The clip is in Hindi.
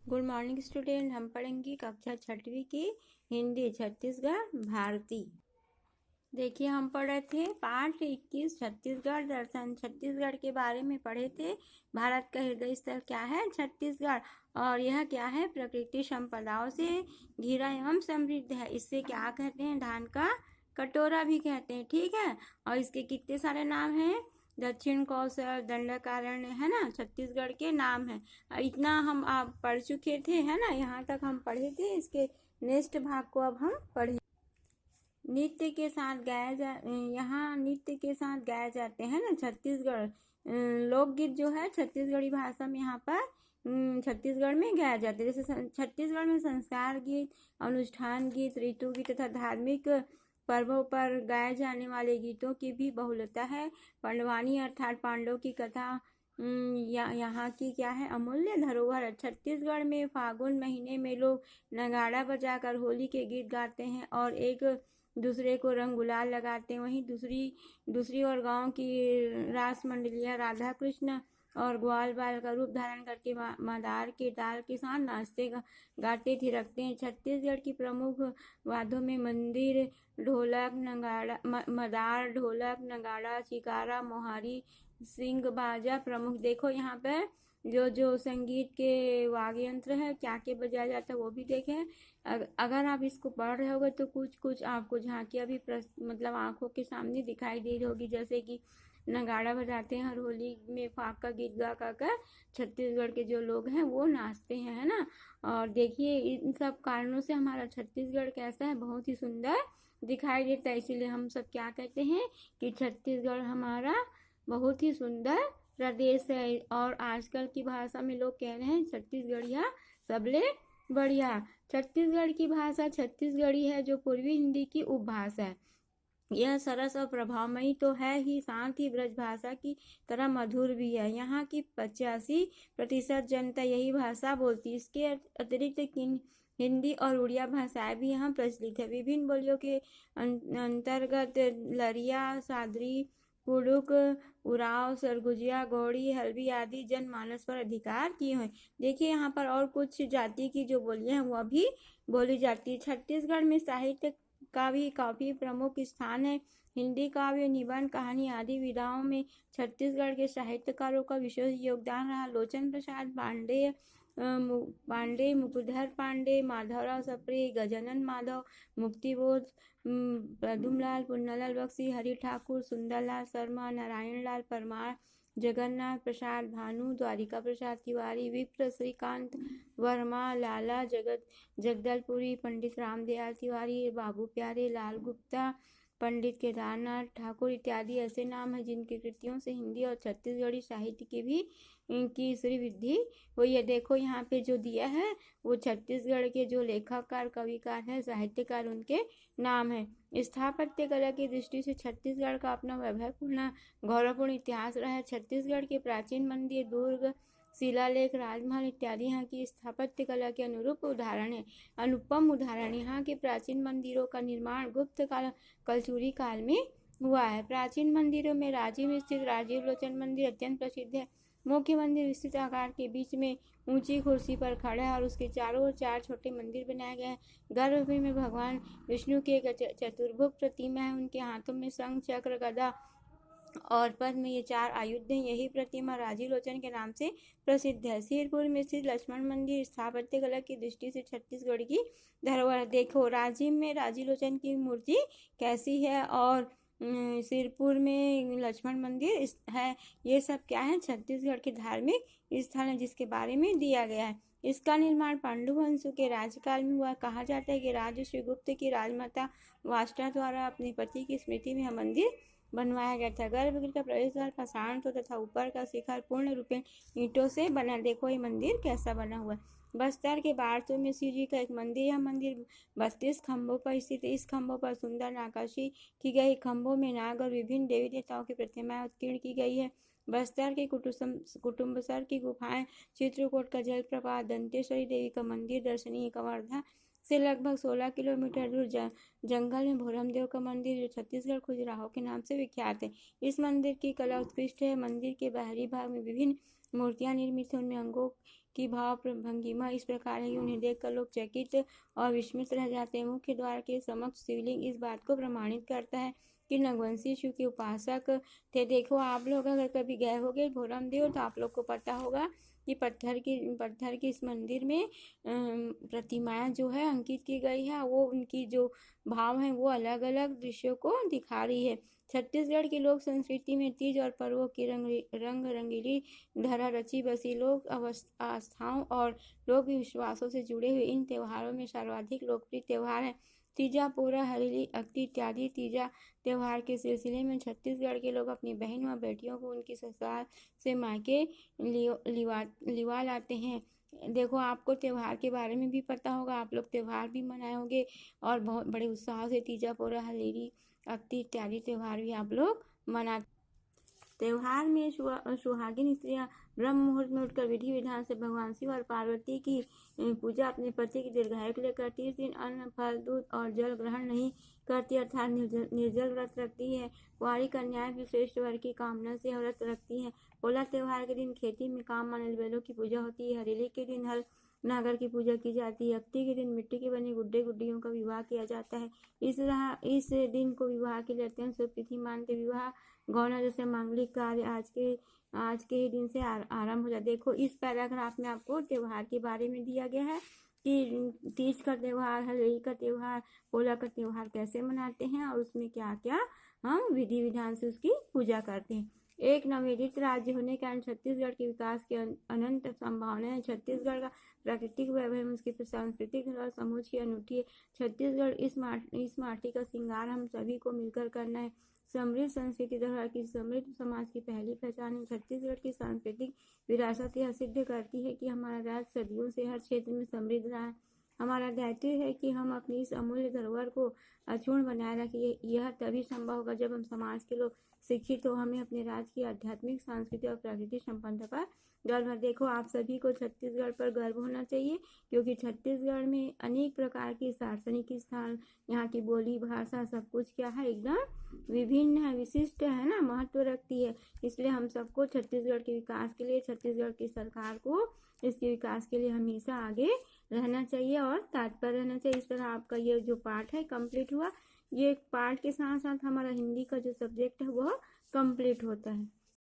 Good morning student. हम पढ़ेंगे कक्षा 6वीं की हिंदी छत्तीसगढ़ भारती। देखिए, हम पढ़ रहे थे पाठ 21 छत्तीसगढ़ दर्शन। छत्तीसगढ़ के बारे में पढ़े थे। भारत का हृदय स्थल क्या है? छत्तीसगढ़। और यह क्या है? प्रकृति संपदाओं से घिरा एवं समृद्ध है। इससे क्या कहते हैं? धान का कटोरा भी कहते हैं। ठीक है। और इसके कितने सारे नाम हैं? दक्षिण कौशल, दंडकारण्य, है ना, छत्तीसगढ़ के नाम है। इतना हम आप पढ़ चुके थे, है ना, यहाँ तक हम पढ़े थे। इसके नेक्स्ट भाग को अब हम पढ़े। नृत्य के साथ यहाँ नृत्य के साथ गाया जाते हैं ना छत्तीसगढ़ लोकगीत जो है छत्तीसगढ़ी भाषा में यहाँ पर छत्तीसगढ़ में गाया जाता है। जैसे छत्तीसगढ़ में संस्कार गीत, अनुष्ठान गीत, ऋतु गीत तथा धार्मिक पर्वों पर गाए जाने वाले गीतों की भी बहुलता है। पांडवानी अर्थात पांडवों की कथा यहाँ की क्या है? अमूल्य धरोहर। छत्तीसगढ़ में फागुन महीने में लोग नगाड़ा बजाकर होली के गीत गाते हैं और एक दूसरे को रंग गुलाल लगाते हैं। वहीं दूसरी ओर गांव की रास मंडलियां राधा कृष्ण और ग्वाल बाल का रूप धारण करके मदार के ताल के साथ नाचते गाते थिरकते हैं। छत्तीसगढ़ की प्रमुख वाद्यों में मंदिर ढोलक नगाड़ा मदार ढोलक नगाड़ा चिकारा मोहारी सिंग बाजा प्रमुख। देखो यहाँ पर जो संगीत के वाद्य यंत्र है क्या क्या बजाया जाता है वो भी देखें। अगर आप इसको पढ़ रहे होगे तो कुछ आपको झांकियाँ भी मतलब आंखों के सामने दिखाई दे रही होगी। जैसे कि नगाड़ा बजाते हैं हर होली में, फाग का गीत गा कर छत्तीसगढ़ के जो लोग हैं वो नाचते हैं, है ना। और देखिए इन सब कारणों से हमारा छत्तीसगढ़ कैसा है? बहुत ही सुंदर दिखाई देता है। इसीलिए हम सब क्या कहते हैं कि छत्तीसगढ़ हमारा बहुत ही सुंदर प्रदेश है। और आजकल की भाषा में लोग कह रहे हैं छत्तीसगढ़िया सबले बढ़िया। छत्तीसगढ़ की भाषा छत्तीसगढ़ी है जो पूर्वी हिंदी की उपभाषा है। यह सरस और प्रभावमयी तो है ही, साथ ही ब्रज भाषा की तरह मधुर भी है। यहाँ की 85% जनता यही भाषा बोलती है। इसके अतिरिक्त हिंदी और उड़िया भाषाएं भी यहाँ प्रचलित है। विभिन्न बोलियों के अंतर्गत लरिया, सादरी, कुड़ुक, उराव, सरगुजिया, गौड़ी, हल्बी आदि जनमानस पर अधिकार किए हुए। देखिए यहाँ पर और कुछ जाति की जो बोलियां हैं वह भी बोली जाती है। छत्तीसगढ़ में साहित्य का भी काफी प्रमुख स्थान है। हिंदी काव्य, निबंध, कहानी आदि विधाओं में छत्तीसगढ़ के साहित्यकारों का विशेष योगदान रहा। लोचन प्रसाद पांडे, मुकुंदर पांडे, माधवराव सप्रे, गजानन माधव, मुक्तिबोध, प्रद्युम्नलाल, पुन्नालाल बख्शी, हरि ठाकुर, सुंदरलाल शर्मा, नारायण लाल परमार, जगन्नाथ प्रसाद भानु, द्वारिका प्रसाद तिवारी, विप्र श्रीकांत वर्मा, लाला जगदलपुरी, पंडित रामदयाल तिवारी, बाबू प्यारे, लाल गुप्ता, पंडित केदारनाथ ठाकुर इत्यादि ऐसे नाम हैं जिनकी कृतियों से हिंदी और छत्तीसगढ़ी साहित्य की भी इनकी श्रीवृद्धि हुई है। देखो यहाँ पे जो दिया है वो छत्तीसगढ़ के जो लेखककार कविकार हैं साहित्यकार उनके नाम है। स्थापत्य कला की दृष्टि से छत्तीसगढ़ का अपना वैभवपूर्ण गौरवपूर्ण इतिहास रहा है। छत्तीसगढ़ के प्राचीन मंदिर, दुर्ग, शिलालेख, राजमहल इत्यादि यहाँ की स्थापत्य कला के अनुपम उदाहरण। यहाँ के प्राचीन मंदिरों का निर्माण गुप्त काल कलचुरी काल में हुआ है। प्राचीन मंदिरों में रांची में स्थित राजीव लोचन मंदिर अत्यंत प्रसिद्ध है। मुख्य मंदिर विस्तृत आकार के बीच में ऊंची कुर्सी पर खड़ा है और उसके चारों ओर 4 छोटे मंदिर बनाए गए हैं। गर्भगृह में भगवान विष्णु की एक चतुर्भुज प्रतिमा है। उनके हाथों में शंख, चक्र, गदा और पद्म ये 4 आयुध हैं। यही प्रतिमा राजीव लोचन के नाम से प्रसिद्ध है। सिरपुर में स्थित लक्ष्मण मंदिर स्थापत्य कला की दृष्टि से छत्तीसगढ़ की धरोहर। देखो राजीव में राजीव लोचन की मूर्ति कैसी है और सिरपुर में लक्ष्मण मंदिर है। ये सब क्या है? छत्तीसगढ़ के धार्मिक स्थल है जिसके बारे में दिया गया है। इसका निर्माण पांडु वंश के राज्यकाल में हुआ। कहा जाता है कि राजा श्रीगुप्त की राजमाता वाष्टा द्वारा अपने पति की स्मृति में यह मंदिर बनवाया गया था। गर्भगृह का प्रवेश द्वार पाषाण तथा ऊपर का शिखर पूर्ण रूपेण ईंटों से बना। देखो ये मंदिर कैसा बना हुआ है। बस्तर के बारसू में शिव जी का एक मंदिर। यह मंदिर 32 खंभों पर स्थित है। इस खंभों पर सुंदर नक्काशी की गई। खंभों में नाग और विभिन्न देवी देवताओं की प्रतिमाएं उत्कीर्ण की गई है। बस्तर के कुटुम्बसर की गुफाएं, चित्रकूट का जलप्रपात, दंतेश्वरी देवी का मंदिर दर्शनीय। कवर्धा से लगभग 16 किलोमीटर दूर जंगल में भोरमदेव का मंदिर जो छत्तीसगढ़ खजुराहो के नाम से विख्यात है। इस मंदिर की कला उत्कृष्ट है। मंदिर के बाहरी भाग में विभिन्न मूर्तियां निर्मित हैं। उनमें अंगों की भाव भंगिमा इस प्रकार है कि उन्हें देखकर लोग चकित और विस्मित रह जाते हैं। मुख्य द्वार के समक्ष शिवलिंग इस बात को प्रमाणित करता है कि नगवंशी शिव के उपासक थे। देखो आप लोग अगर कभी गए होगे घोरम देव तो आप लोग को पता होगा कि पत्थर की इस मंदिर में प्रतिमाएं जो है अंकित की गई है। वो उनकी जो भाव है वो अलग अलग दृश्यों को दिखा रही है। छत्तीसगढ़ की लोक संस्कृति में तीज और पर्वों की रंग रंगीली धरा रची बसी लोक आस्थाओं और लोक विश्वासों से जुड़े हुए इन त्योहारों में सर्वाधिक लोकप्रिय त्योहार है तीजा, पोरा, हरेली, अक्ति इत्यादि। तीजा त्योहार के सिलसिले में छत्तीसगढ़ के लोग अपनी बहन व बेटियों को उनकी ससुराल से मायके लिवा लाते हैं। देखो आपको त्योहार के बारे में भी पता होगा, आप लोग त्योहार भी मनाए होंगे और बहुत बड़े उत्साह से तीजा, पोरा, हरेली, अक्ति इत्यादि त्योहार भी आप लोग मनाते। त्योहार में सुहागिन स्त्रियां ब्रह्म मुहूर्त में उठकर विधि विधान से भगवान शिव और पार्वती की पूजा अपने पति की दीर्घायु के लिए करती है। इस दिन अन्न, फल, दूध और जल ग्रहण नहीं करती अर्थात निर्जल व्रत रखती है। कुंवारी कन्याएं भी श्रेष्ठ वर की कामना से व्रत रखती हैं। पोला त्योहार के दिन खेती में काम आने बेलों की पूजा होती है। हरेली के दिन हल नागर की पूजा की जाती है। अक्ति के दिन मिट्टी के बने गुड्डे गुड्डियों का विवाह किया जाता है। इस दिन को विवाह के लिए अत्यंत शुभ तिथि मानते विवाह गौना जैसे मांगलिक कार्य आज के ही दिन से आरंभ हो जाए। देखो इस पैराग्राफ में आपको त्योहार के बारे में दिया गया है कि तीज का त्योहार, हरेली का त्योहार, पोला का त्योहार कैसे मनाते हैं और उसमें क्या क्या हम विधि विधान से उसकी पूजा करते हैं। एक नवोदित राज्य होने के कारण छत्तीसगढ़ के विकास की अनंत संभावनाएं। छत्तीसगढ़ का प्राकृतिक वैभव, उसकी सांस्कृतिक और समूच की अनूठी है। छत्तीसगढ़ इस माटी का श्रृंगार हम सभी को मिलकर करना है। समृद्ध संस्कृति धरोहर की समृद्ध समाज की पहली पहचान है। छत्तीसगढ़ की सांस्कृतिक विरासत यह सिद्ध करती है कि हमारा राज्य सदियों से हर क्षेत्र में समृद्ध रहा है। हमारा दायित्व है कि हम अपनी इस अमूल्य धरोहर को अक्षुण्ण बनाए रखें। यह तभी संभव होगा जब हम समाज के लोग शिक्षित हो। हमें अपने राज्य की आध्यात्मिक, सांस्कृतिक और प्राकृतिक संपन्नता पर गर्व है। देखो आप सभी को छत्तीसगढ़ पर गर्व होना चाहिए क्योंकि छत्तीसगढ़ में अनेक प्रकार की दार्शनिक स्थान, यहाँ की बोली भाषा सब कुछ क्या है, एकदम विभिन्न है, विशिष्ट है ना, महत्व रखती है। इसलिए हम सबको छत्तीसगढ़ के विकास के लिए, छत्तीसगढ़ की सरकार को इसके विकास के लिए हमेशा आगे रहना चाहिए और तत्पर रहना चाहिए। इस तरह आपका ये जो पार्ट है कंप्लीट हुआ। ये पार्ट के साथ साथ हमारा हिंदी का जो सब्जेक्ट है वह कंप्लीट होता है।